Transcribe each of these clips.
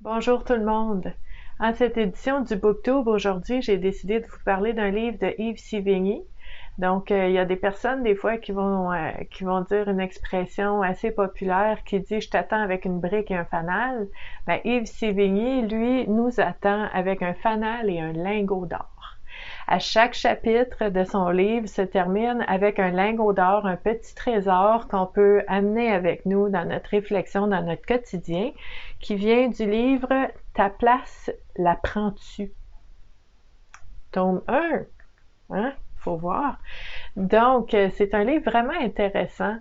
Bonjour tout le monde. En cette édition du Booktube, aujourd'hui, j'ai décidé de vous parler d'un livre de Yves Sévigny. Donc, il y a des personnes, des fois, qui vont dire une expression assez populaire qui dit « Je t'attends avec une brique et un fanal ». Ben, Yves Sévigny, lui, nous attend avec un fanal et un lingot d'or. À chaque chapitre de son livre se termine avec un lingot d'or, un petit trésor qu'on peut amener avec nous dans notre réflexion, dans notre quotidien, qui vient du livre « Ta place, la prends-tu » tome 1. Hein? Faut voir. Donc, c'est un livre vraiment intéressant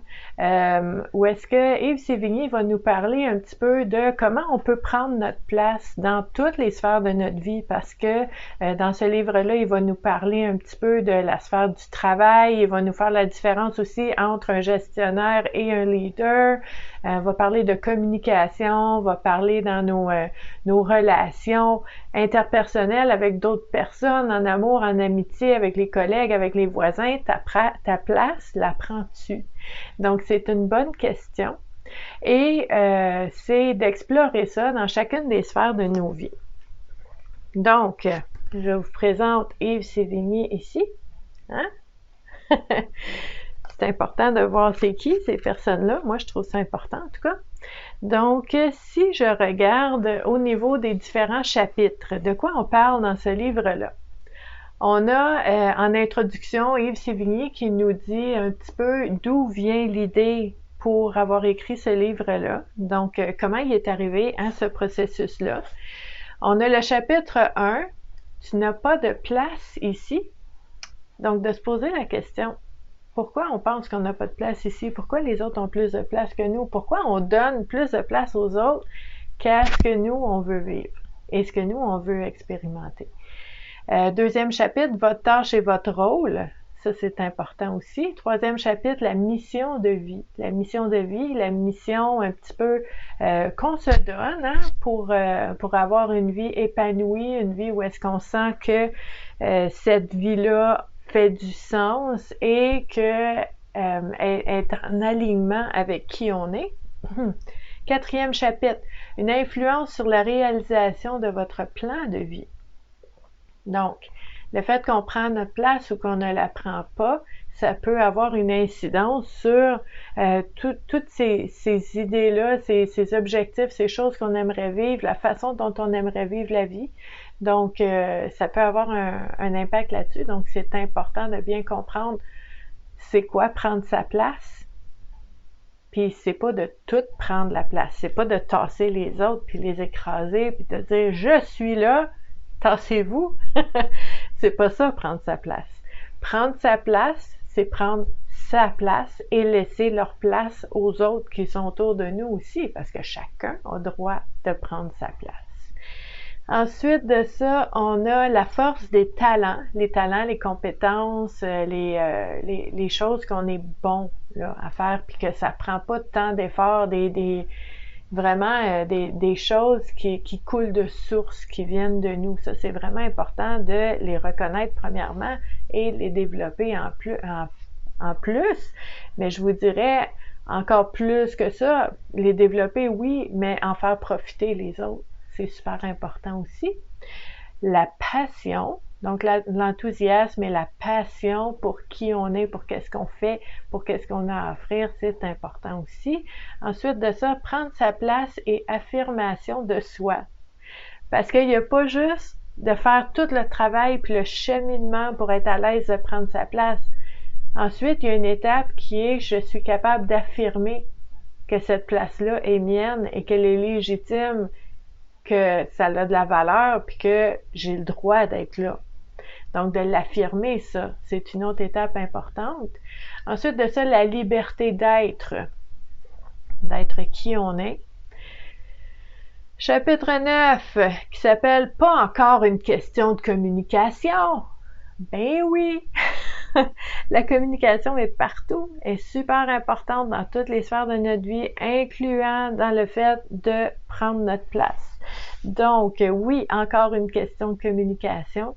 où est-ce que Yves Sévigny va nous parler un petit peu de comment on peut prendre notre place dans toutes les sphères de notre vie parce que dans ce livre-là, il va nous parler un petit peu de la sphère du travail, il va nous faire la différence aussi entre un gestionnaire et un leader, va parler de communication, va parler dans nos relations interpersonnelles avec d'autres personnes, en amour, en amitié, avec les collègues, avec les voisins, ta place, la prends-tu? Donc, c'est une bonne question et c'est d'explorer ça dans chacune des sphères de nos vies. Donc, je vous présente Yves Sévigny ici. Hein? C'est important de voir c'est qui ces personnes-là. Moi, je trouve ça important en tout cas. Donc, si je regarde au niveau des différents chapitres, de quoi on parle dans ce livre-là? On a en introduction Yves Sévigny qui nous dit un petit peu d'où vient l'idée pour avoir écrit ce livre-là. Donc, comment il est arrivé à ce processus-là. On a le chapitre 1, tu n'as pas de place ici. Donc, de se poser la question, pourquoi on pense qu'on n'a pas de place ici? Pourquoi les autres ont plus de place que nous? Pourquoi on donne plus de place aux autres qu'à ce que nous, on veut vivre et ce que nous, on veut expérimenter? Deuxième chapitre, votre tâche et votre rôle. Ça, c'est important aussi. Troisième chapitre, la mission de vie. La mission de vie, la mission un petit peu qu'on se donne hein, pour avoir une vie épanouie, une vie où est-ce qu'on sent que cette vie-là fait du sens et que est en alignement avec qui on est. Quatrième chapitre, une influence sur la réalisation de votre plan de vie. Donc, le fait qu'on prend notre place ou qu'on ne la prend pas, ça peut avoir une incidence sur toutes ces idées-là, ces objectifs, ces choses qu'on aimerait vivre, la façon dont on aimerait vivre la vie. Donc, ça peut avoir un impact là-dessus. Donc, c'est important de bien comprendre c'est quoi prendre sa place. Puis, c'est pas de tout prendre la place. C'est pas de tasser les autres, puis les écraser, puis de dire « je suis là », tassez-vous. C'est pas ça, prendre sa place. Prendre sa place, c'est prendre sa place et laisser leur place aux autres qui sont autour de nous aussi, parce que chacun a droit de prendre sa place. Ensuite de ça, on a la force des talents, les compétences, les choses qu'on est bon là, à faire, puis que ça prend pas tant d'efforts, vraiment des choses qui coulent de source, qui viennent de nous. Ça, c'est vraiment important de les reconnaître premièrement et les développer en plus. Mais je vous dirais encore plus que ça, les développer, oui, mais en faire profiter les autres. C'est super important aussi. La passion, donc l'enthousiasme et la passion pour qui on est, pour qu'est-ce qu'on fait, pour qu'est-ce qu'on a à offrir, c'est important aussi. Ensuite de ça, prendre sa place et affirmation de soi. Parce qu'il n'y a pas juste de faire tout le travail puis le cheminement pour être à l'aise de prendre sa place. Ensuite, il y a une étape qui est je suis capable d'affirmer que cette place-là est mienne et qu'elle est légitime, que ça a de la valeur puis que j'ai le droit d'être là. Donc, de l'affirmer, ça, c'est une autre étape importante. Ensuite de ça, la liberté d'être qui on est. Chapitre 9, qui s'appelle « Pas encore une question de communication ». Ben oui! La communication est partout, est super importante dans toutes les sphères de notre vie, incluant dans le fait de prendre notre place. Donc, oui, encore une question de communication.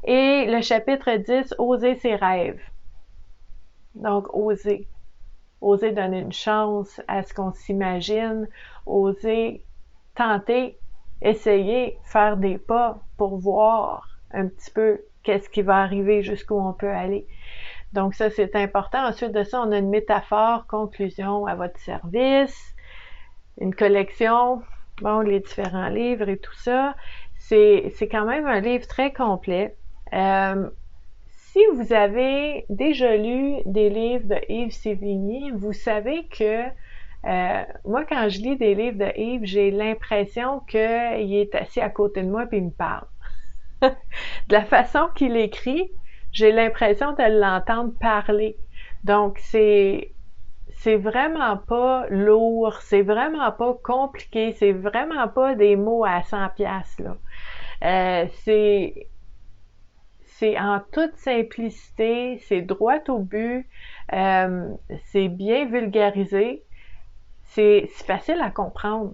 Et le chapitre 10, oser ses rêves. Donc, oser. Oser donner une chance à ce qu'on s'imagine, oser tenter essayer, faire des pas pour voir un petit peu qu'est-ce qui va arriver, jusqu'où on peut aller. Donc ça, c'est important. Ensuite de ça, on a une métaphore, conclusion à votre service, une collection, bon, les différents livres et tout ça. C'est quand même un livre très complet. Si vous avez déjà lu des livres de Yves Sévigny, vous savez que moi, quand je lis des livres de Yves, j'ai l'impression qu'il est assis à côté de moi et il me parle. De la façon qu'il écrit, j'ai l'impression de l'entendre parler. Donc, c'est vraiment pas lourd, c'est vraiment pas compliqué, c'est vraiment pas des mots à 100 piastres, là. C'est en toute simplicité, c'est droit au but, c'est bien vulgarisé, c'est facile à comprendre.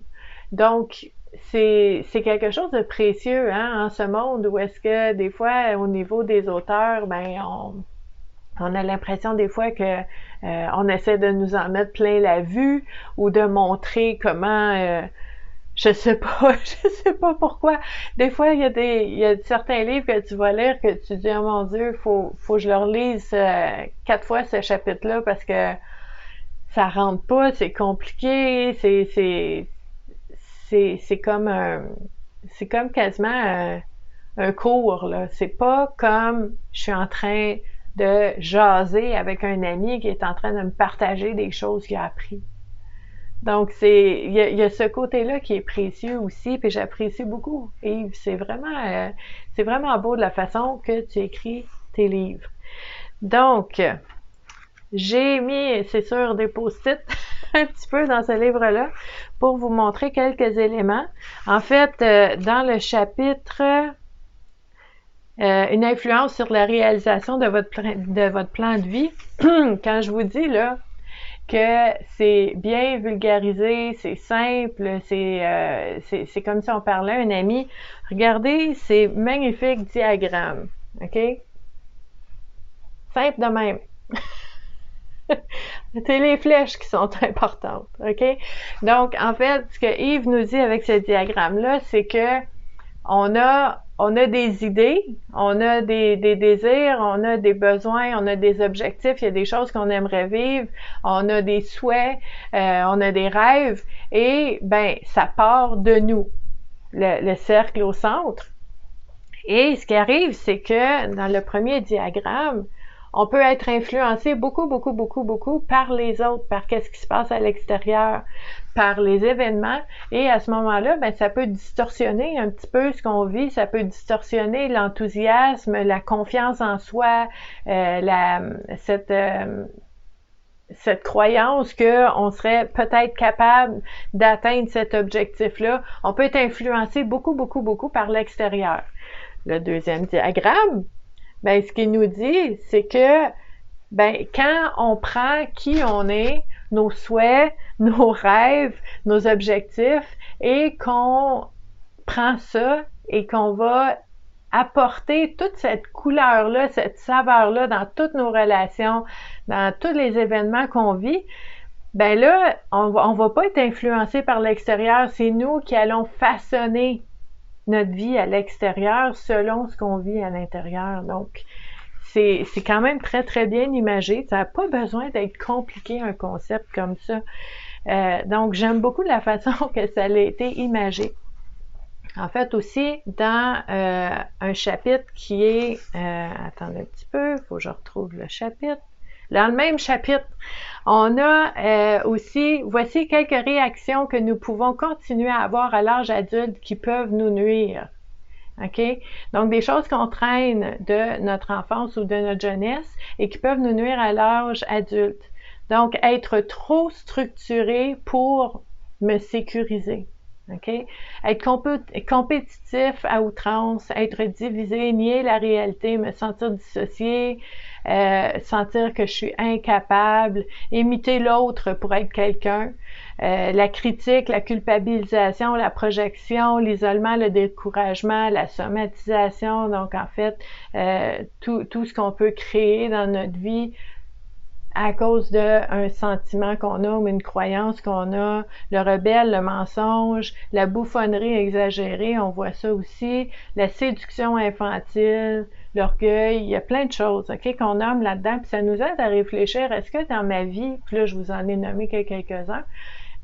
Donc, c'est quelque chose de précieux, hein, en ce monde où est-ce que des fois, au niveau des auteurs, ben on a l'impression des fois que on essaie de nous en mettre plein la vue ou de montrer comment je sais pas, je sais pas pourquoi. Des fois, il y a certains livres que tu vas lire que tu dis, oh mon Dieu, faut que je le relise 4 fois ce chapitre-là parce que ça rentre pas, c'est compliqué, c'est comme quasiment un cours, là. C'est pas comme je suis en train de jaser avec un ami qui est en train de me partager des choses qu'il a appris. Donc, il y a ce côté-là qui est précieux aussi, puis j'apprécie beaucoup. Yves, c'est vraiment beau de la façon que tu écris tes livres. Donc, j'ai mis, c'est sûr, des post-it un petit peu dans ce livre-là pour vous montrer quelques éléments. En fait, dans le chapitre une influence sur la réalisation de votre plan de vie, quand je vous dis là que c'est bien vulgarisé, c'est simple, c'est comme si on parlait à un ami. Regardez ces magnifiques diagrammes, OK? Simple de même. C'est les flèches qui sont importantes, OK? Donc, en fait, ce que Yves nous dit avec ce diagramme-là, c'est que on a des idées, on a des désirs, on a des besoins, on a des objectifs, il y a des choses qu'on aimerait vivre, on a des souhaits, on a des rêves, et ben ça part de nous, le cercle au centre. Et ce qui arrive, c'est que dans le premier diagramme, on peut être influencé beaucoup par les autres, par qu'est-ce qui se passe à l'extérieur, par les événements, et à ce moment-là, ben ça peut distorsionner un petit peu ce qu'on vit, ça peut distorsionner l'enthousiasme, la confiance en soi, cette croyance qu'on serait peut-être capable d'atteindre cet objectif-là. On peut être influencé beaucoup par l'extérieur. Le deuxième diagramme, ben ce qu'il nous dit, c'est que ben quand on prend qui on est, nos souhaits, nos rêves, nos objectifs, et qu'on prend ça et qu'on va apporter toute cette couleur-là, cette saveur-là dans toutes nos relations, dans tous les événements qu'on vit, ben là, on va pas être influencé par l'extérieur, c'est nous qui allons façonner notre vie à l'extérieur selon ce qu'on vit à l'intérieur. Donc, c'est quand même très bien imagé. Ça n'a pas besoin d'être compliqué, un concept comme ça. Donc, j'aime beaucoup la façon que ça a été imagé. En fait, aussi, dans un chapitre qui est... attendez un petit peu, il faut que je retrouve le chapitre. Dans le même chapitre, on a aussi, voici quelques réactions que nous pouvons continuer à avoir à l'âge adulte qui peuvent nous nuire. OK? Donc, des choses qu'on traîne de notre enfance ou de notre jeunesse et qui peuvent nous nuire à l'âge adulte. Donc, être trop structuré pour me sécuriser. OK? Être compétitif à outrance, être divisé, nier la réalité, me sentir dissocié, sentir que je suis incapable, imiter l'autre pour être quelqu'un, la critique, la culpabilisation, la projection, l'isolement, le découragement, la somatisation, donc en fait, tout ce qu'on peut créer dans notre vie à cause d'un sentiment qu'on a ou une croyance qu'on a, le rebelle, le mensonge, la bouffonnerie exagérée, on voit ça aussi, la séduction infantile, l'orgueil, il y a plein de choses, OK, qu'on nomme là-dedans, puis ça nous aide à réfléchir, est-ce que dans ma vie, puis là je vous en ai nommé quelques-uns,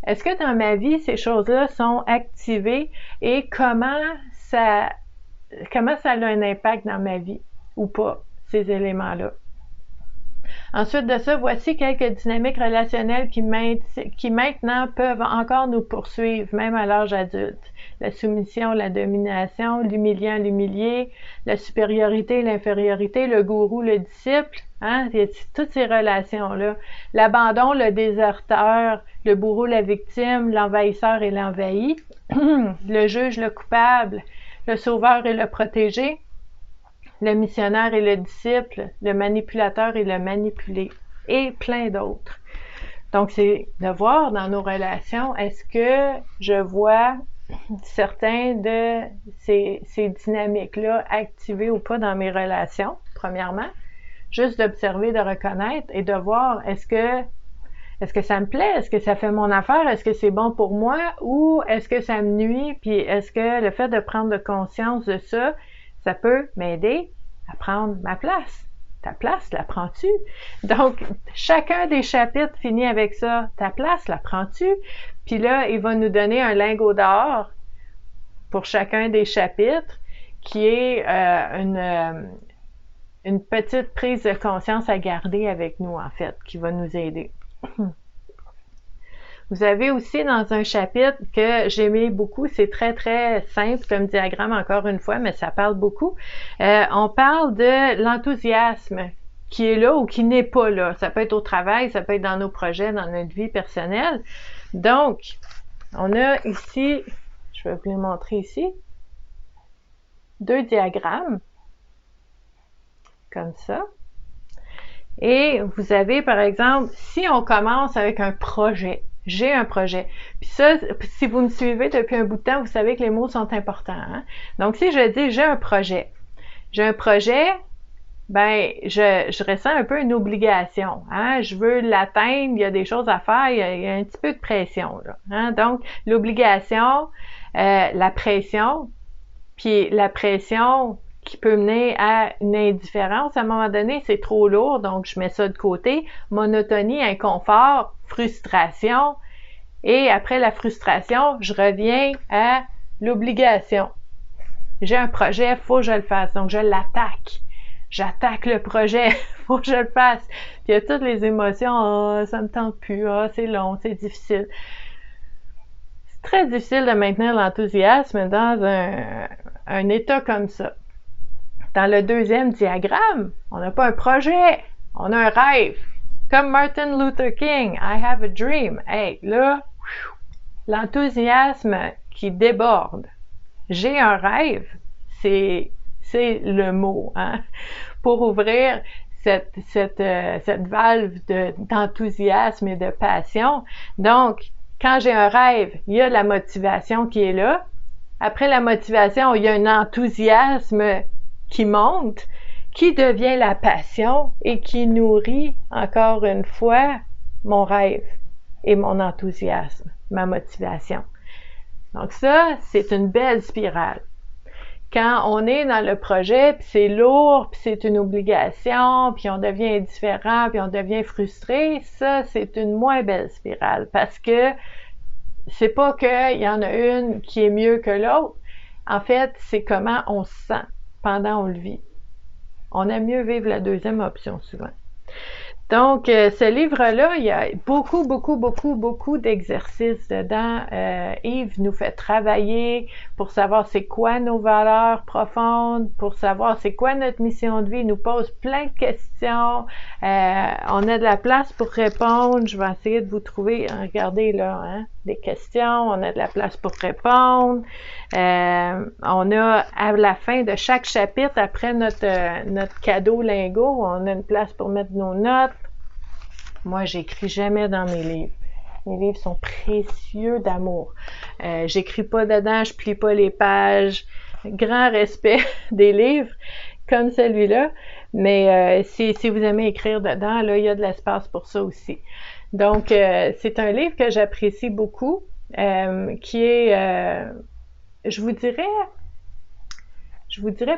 est-ce que dans ma vie, ces choses-là sont activées et comment ça a un impact dans ma vie ou pas, ces éléments-là? Ensuite de ça, voici quelques dynamiques relationnelles qui maintenant peuvent encore nous poursuivre, même à l'âge adulte. La soumission, la domination, l'humiliant, l'humilié, la supériorité, l'infériorité, le gourou, le disciple, hein, toutes ces relations-là. L'abandon, le déserteur, le bourreau, la victime, l'envahisseur et l'envahi, le juge, le coupable, le sauveur et le protégé, le missionnaire et le disciple, le manipulateur et le manipulé, et plein d'autres. Donc, c'est de voir dans nos relations, est-ce que je vois certains de ces dynamiques-là activées ou pas dans mes relations, premièrement. Juste d'observer, de reconnaître et de voir, est-ce que ça me plaît? Est-ce que ça fait mon affaire? Est-ce que c'est bon pour moi? Ou est-ce que ça me nuit? Puis est-ce que le fait de prendre conscience de ça, ça peut m'aider à prendre ma place? Ta place, la prends-tu? Donc, chacun des chapitres finit avec ça. Ta place, la prends-tu? Puis là, il va nous donner un lingot d'or pour chacun des chapitres qui est une petite prise de conscience à garder avec nous, en fait, qui va nous aider. Vous avez aussi dans un chapitre que j'aimais beaucoup, c'est très très simple comme diagramme encore une fois, mais ça parle beaucoup. On parle de l'enthousiasme qui est là ou qui n'est pas là. Ça peut être au travail, ça peut être dans nos projets, dans notre vie personnelle. Donc, on a ici, je vais vous les montrer ici, 2 diagrammes, comme ça. Et vous avez, par exemple, si on commence avec un projet, j'ai un projet. Puis ça, si vous me suivez depuis un bout de temps, vous savez que les mots sont importants. Hein? Donc, si je dis j'ai un projet, ben, je ressens un peu une obligation. Hein? Je veux l'atteindre, il y a des choses à faire, il y a un petit peu de pression. Là, hein? Donc, l'obligation, la pression, puis la pression qui peut mener à une indifférence. À un moment donné, c'est trop lourd, donc je mets ça de côté. Monotonie, inconfort, frustration. Et après la frustration, je reviens à l'obligation. J'ai un projet, faut que je le fasse. Donc, je l'attaque. J'attaque le projet, faut que je le fasse. Puis il y a toutes les émotions, ça me tente plus, c'est long, c'est difficile. C'est très difficile de maintenir l'enthousiasme dans un état comme ça. Dans le deuxième diagramme, on n'a pas un projet, on a un rêve. Comme Martin Luther King, I have a dream. Hey, là, l'enthousiasme qui déborde. J'ai un rêve, c'est le mot, hein, pour ouvrir cette valve d'enthousiasme et de passion. Donc, quand j'ai un rêve, il y a la motivation qui est là. Après la motivation, il y a un enthousiasme qui monte, qui devient la passion et qui nourrit encore une fois mon rêve et mon enthousiasme, ma motivation. Donc ça, c'est une belle spirale. Quand on est dans le projet, puis c'est lourd, puis c'est une obligation, puis on devient indifférent, puis on devient frustré, ça, c'est une moins belle spirale parce que c'est pas qu'il y en a une qui est mieux que l'autre. En fait, c'est comment on se sent pendant qu'on le vit. On aime mieux vivre la deuxième option souvent. Donc, ce livre-là, il y a beaucoup d'exercices dedans. Yves nous fait travailler pour savoir c'est quoi nos valeurs profondes, pour savoir c'est quoi notre mission de vie. Il nous pose plein de questions. On a de la place pour répondre. Je vais essayer de vous trouver, regardez là, hein, des questions. On a de la place pour répondre. On a, à la fin de chaque chapitre, après notre cadeau lingot, on a une place pour mettre nos notes. Moi, j'écris jamais dans mes livres. Mes livres sont précieux d'amour. J'écris pas dedans, je plie pas les pages. Grand respect des livres comme celui-là. Mais si vous aimez écrire dedans, là, il y a de l'espace pour ça aussi. Donc, c'est un livre que j'apprécie beaucoup, qui est, je vous dirais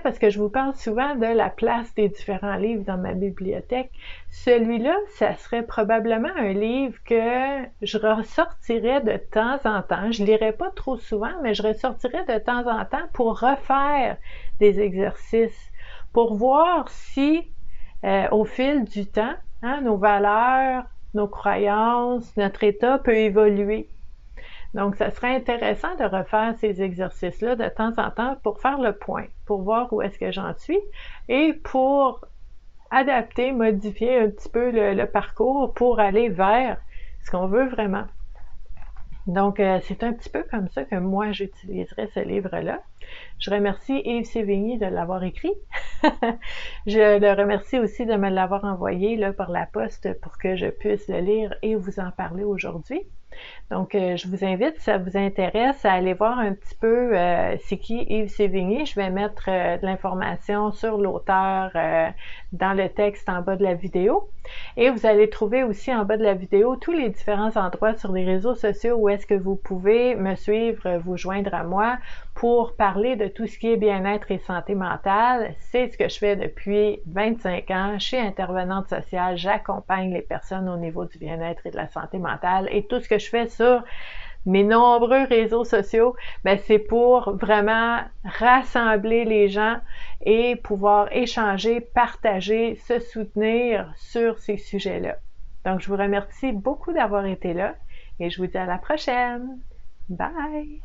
parce que je vous parle souvent de la place des différents livres dans ma bibliothèque. Celui-là, ça serait probablement un livre que je ressortirais de temps en temps. Je lirais pas trop souvent, mais je ressortirais de temps en temps pour refaire des exercices, pour voir si, au fil du temps, hein, nos valeurs, nos croyances, notre état peut évoluer. Donc, ça serait intéressant de refaire ces exercices-là de temps en temps pour faire le point, pour voir où est-ce que j'en suis et pour adapter, modifier un petit peu le parcours pour aller vers ce qu'on veut vraiment. Donc, c'est un petit peu comme ça que moi, j'utiliserais ce livre-là. Je remercie Yves Sévigny de l'avoir écrit. Je le remercie aussi de me l'avoir envoyé là, par la poste pour que je puisse le lire et vous en parler aujourd'hui. Donc, je vous invite, si ça vous intéresse, à aller voir un petit peu c'est qui Yves Sévigny. Je vais mettre de l'information sur l'auteur dans le texte en bas de la vidéo. Et vous allez trouver aussi en bas de la vidéo tous les différents endroits sur les réseaux sociaux où est-ce que vous pouvez me suivre, vous joindre à moi pour parler de tout ce qui est bien-être et santé mentale. C'est ce que je fais depuis 25 ans. Je suis intervenante sociale, j'accompagne les personnes au niveau du bien-être et de la santé mentale. Et tout ce que je fais sur mes nombreux réseaux sociaux, ben c'est pour vraiment rassembler les gens et pouvoir échanger, partager, se soutenir sur ces sujets-là. Donc, je vous remercie beaucoup d'avoir été là et je vous dis à la prochaine. Bye!